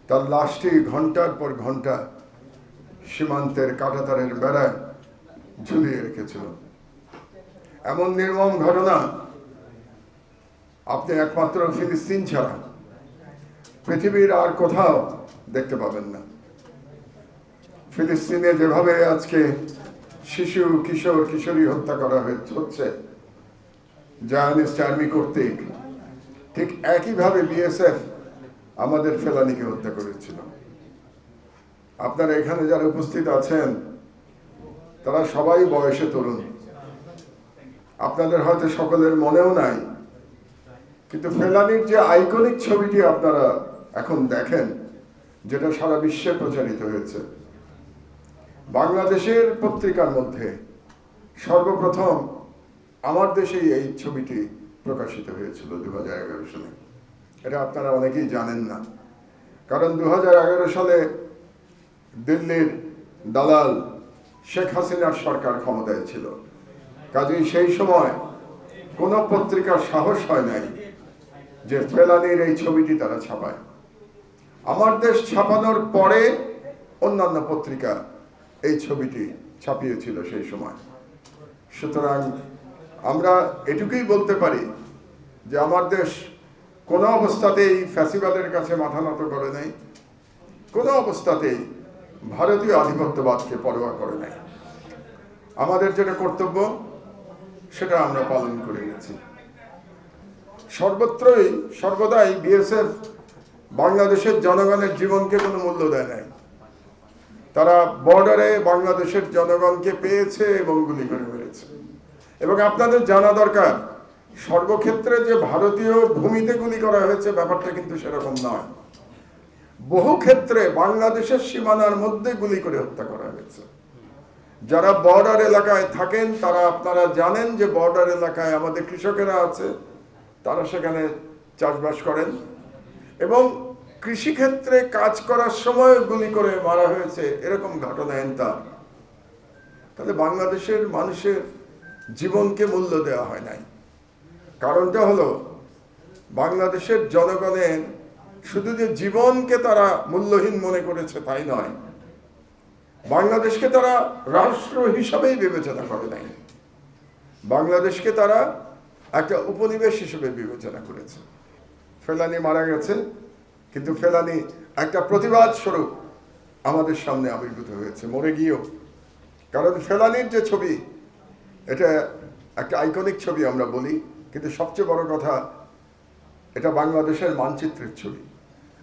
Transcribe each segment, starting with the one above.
তার লাশটি ঘন্টার পর ঘন্টা সীমান্তের কাঁটাতারের বেড়ায় ঝুলিয়ে রেখেছিল। এমন নির্মম ঘটনা আপনি একমাত্র ফিলিস্তিন ছাড়া পৃথিবীর আর কোথাও দেখতে পাবেন না। ফিলিস্তিনে যেভাবে আজকে শিশু কিশোর কিশোরী হত্যা করা হচ্ছে জায়নিস্ট আর্মি কর্তৃক, ঠিক একইভাবে বিএসএফ আমাদের ফেলানীকে হত্যা করেছিল। আপনারা এখানে যারা উপস্থিত আছেন তারা সবাই বয়সে তরুণ, আপনাদের হয়তো সকলের মনেও নাই, কিন্তু ফেলানীর যে আইকনিক ছবিটি আপনারা এখন দেখেন, যেটা সারা বিশ্বে প্রচারিত হয়েছে, বাংলাদেশের পত্রিকার মধ্যে সর্বপ্রথম আমার দেশেই এই ছবিটি প্রকাশিত হয়েছিল 2011 সালে। এটা আপনারা অনেকেই জানেন না, কারণ 2011 সালে দিল্লির দালাল শেখ হাসিনার সরকার ক্ষমতায় ছিল। কাজেই সেই সময় কোনো পত্রিকার সাহস হয় নাই যে ফেলানীর এই ছবিটি তারা ছাপায়। আমার দেশ ছাপানোর পরে অন্যান্য পত্রিকা এই ছবিটি ছাপিয়েছিল সেই সময়। সুতরাং আমরা এটুকুই বলতে পারি যে আমার দেশ কোনো অবস্থাতেই ফ্যাসিবাদের কাছে মাথা নত করে নাই, কোনো অবস্থাতেই ভারতীয় আধিপত্যবাদকে পরোয়া করে নাই। আমাদের যেটা কর্তব্য সেটা আমরা পালন করে গেছি। সর্বত্রই সর্বদাই বিএসএফ বাংলাদেশের জনগণের জীবনকে কোনো মূল্য দেয় নাই। তারা বর্ডারে বাংলাদেশের জনগণকে পেয়েছে এবং গুলি করে মেরেছে। এবং আপনাদের জানা দরকার, সর্বক্ষেত্রে যে ভারতীয় ভূমিতে গুলি করা হয়েছে ব্যাপারটা কিন্তু সেরকম নয়। বহু ক্ষেত্রে বাংলাদেশের সীমানার মধ্যে গুলি করে হত্যা করা হয়েছে। যারা বর্ডার এলাকায় থাকেন তারা আপনারা জানেন যে বর্ডার এলাকায় আমাদের কৃষকেরা আছে, তারা সেখানে চাষবাস করেন এবং কৃষিক্ষেত্রে কাজ করার সময় গুলি করে মারা হয়েছে, এরকম ঘটনা এনতা। তাহলে বাংলাদেশের মানুষের জীবনকে মূল্য দেওয়া হয় নাই। কারণটা হলো বাংলাদেশের জনগণের শুধু যে জীবনকে তারা মূল্যহীন মনে করেছে তাই নয়, বাংলাদেশকে তারা রাষ্ট্র হিসাবেই বিবেচনা করে নাই। বাংলাদেশকে তারা একটা উপনিবেশ হিসেবে বিবেচনা করেছে। ফেলানী মারা গেছে, কিন্তু ফেলানী একটা প্রতিবাদ স্বরূপ আমাদের সামনে আবির্ভূত হয়েছে, মরে গিয়েও। কারণ ফেলানীর যে ছবি, এটা একটা আইকনিক ছবি আমরা বলি, কিন্তু সবচেয়ে বড় কথা এটা বাংলাদেশের মানচিত্রের ছবি।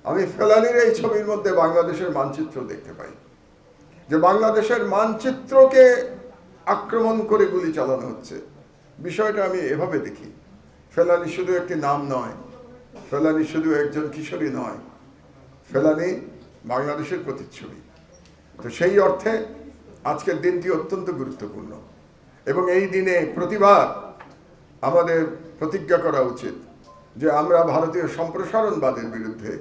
আমি ফেলানীর এই ছবির মধ্যে বাংলাদেশের মানচিত্র দেখতে পাই, যে বাংলাদেশের মানচিত্রকে আক্রমণ করে গুলি চালানো হচ্ছে। বিষয়টা আমি এভাবে দেখি, ফেলানী শুধু একটি নাম নয়, ফেলানী শুধু একজন কিশোরী নয়, ফেলানী বাংলাদেশের প্রতিচ্ছবি। তো সেই অর্থে আজকের দিনটি অত্যন্ত গুরুত্বপূর্ণ এবং এই দিনে প্রতিবার আমাদের প্রতিজ্ঞা করা উচিত যে আমরা ভারতীয় সম্প্রসারণবাদের বিরুদ্ধে,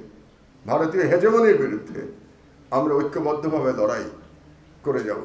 ভারতীয় হেজেমনির বিরুদ্ধে আমরা ঐক্যবদ্ধভাবে লড়াই করে যাব।